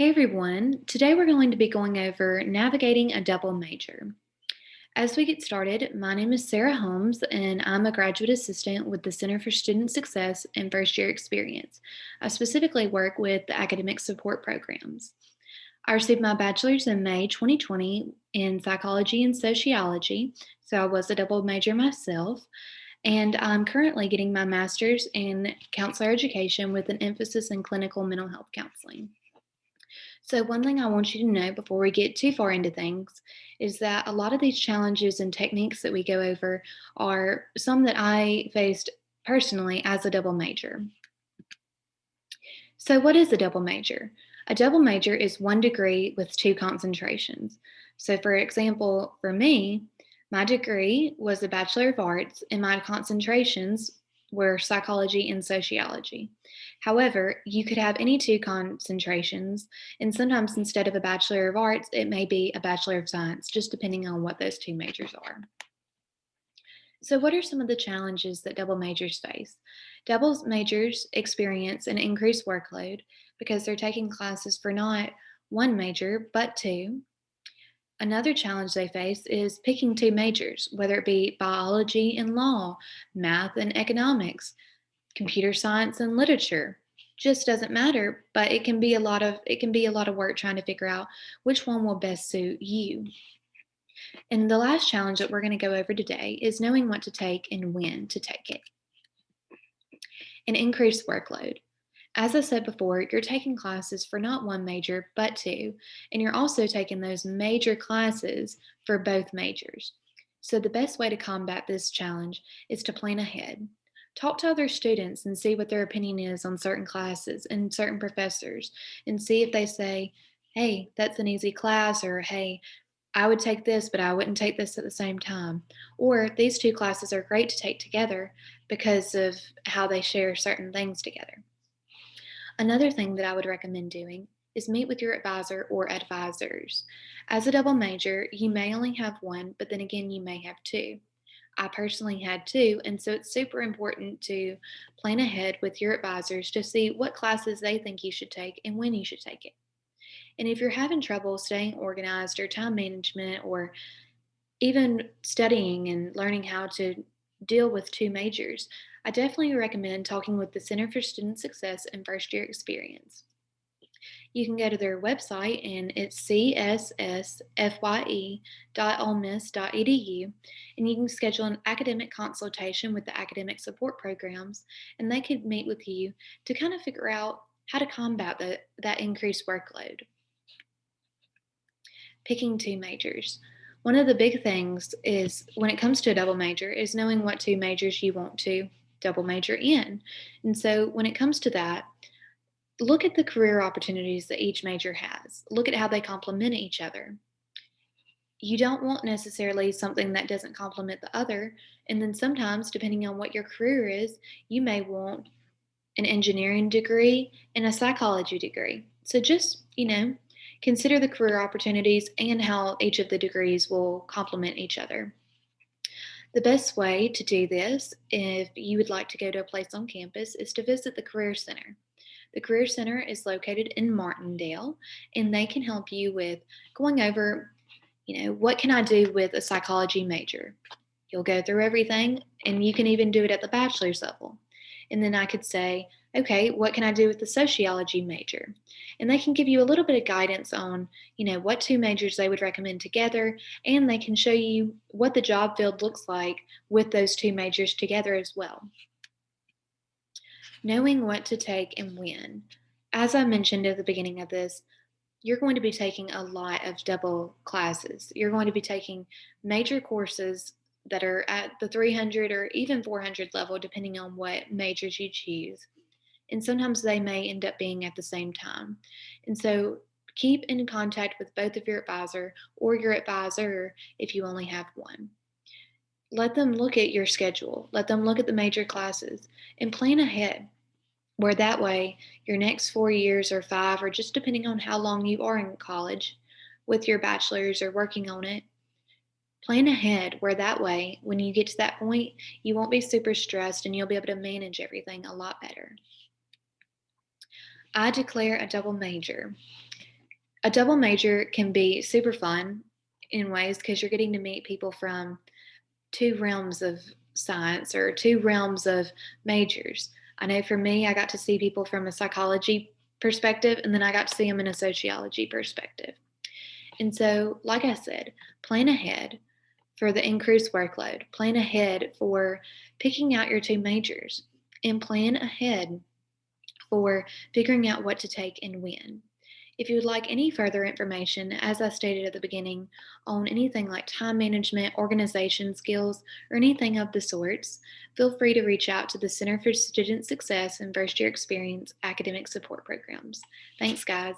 Hey everyone, today we're going to be going over navigating a double major. As we get started, my name is Sarah Holmes and I'm a graduate assistant with the Center for Student Success and First Year Experience. I specifically work with the academic support programs. I received my bachelor's in May 2020 in psychology and sociology, so I was a double major myself, and I'm currently getting my master's in counselor education with an emphasis in clinical mental health counseling. So, one thing I want you to know before we get too far into things is that a lot of these challenges and techniques that we go over are some that I faced personally as a double major. So, what is a double major? A double major is one degree with two concentrations. So, for example, for me, my degree was a Bachelor of Arts, and my concentrations were psychology and sociology. However, you could have any two concentrations, and sometimes instead of a Bachelor of Arts, it may be a Bachelor of Science, just depending on what those two majors are. So, what are some of the challenges that double majors face? Double majors experience an increased workload because they're taking classes for not one major, but two. Another challenge they face is picking two majors, whether it be biology and law, math and economics, computer science and literature. Just doesn't matter, but it can be a lot of work trying to figure out which one will best suit you. And the last challenge that we're going to go over today is knowing what to take and when to take it. An increased workload. As I said before, you're taking classes for not one major, but two, and you're also taking those major classes for both majors. So, the best way to combat this challenge is to plan ahead. Talk to other students and see what their opinion is on certain classes and certain professors, and see if they say, hey, that's an easy class, or hey, I would take this, but I wouldn't take this at the same time. Or these two classes are great to take together because of how they share certain things together. Another thing that I would recommend doing is meet with your advisor or advisors. As a double major, you may only have one, but then again, you may have two. I personally had two, and so it's super important to plan ahead with your advisors to see what classes they think you should take and when you should take it. And if you're having trouble staying organized or time management or even studying and learning how to deal with two majors, I definitely recommend talking with the Center for Student Success and First Year Experience. You can go to their website and it's cssfye.olemiss.edu, and you can schedule an academic consultation with the academic support programs, and they could meet with you to kind of figure out how to combat that increased workload. Picking two majors. One of the big things is when it comes to a double major is knowing what two majors you want to double major in. And so when it comes to that, look at the career opportunities that each major has. Look at how they complement each other. You don't want necessarily something that doesn't complement the other. And then sometimes, depending on what your career is, you may want an engineering degree and a psychology degree. So just, consider the career opportunities and how each of the degrees will complement each other. The best way to do this, if you would like to go to a place on campus, is to visit the Career Center. The Career Center is located in Martindale, and they can help you with going over, what can I do with a psychology major? You'll go through everything, and you can even do it at the bachelor's level. And then I could say, okay, what can I do with the sociology major? And they can give you a little bit of guidance on, what two majors they would recommend together, and they can show you what the job field looks like with those two majors together as well. Knowing what to take and when. As I mentioned at the beginning of this, you're going to be taking a lot of double classes. You're going to be taking major courses that are at the 300 or even 400 level, depending on what majors you choose. And sometimes they may end up being at the same time. And so keep in contact with both of your advisor or your advisor if you only have one. Let them look at your schedule. Let them look at the major classes and plan ahead, where that way your next 4 years or five, or just depending on how long you are in college with your bachelor's or working on it, plan ahead where that way when you get to that point, you won't be super stressed and you'll be able to manage everything a lot better. I declare a double major. A double major can be super fun in ways because you're getting to meet people from two realms of science or two realms of majors. I know for me, I got to see people from a psychology perspective, and then I got to see them in a sociology perspective. And so, like I said, plan ahead for the increased workload, plan ahead for picking out your two majors, and plan ahead for figuring out what to take and when. If you would like any further information, as I stated at the beginning, on anything like time management, organization skills, or anything of the sorts, feel free to reach out to the Center for Student Success and First Year Experience Academic Support Programs. Thanks, guys.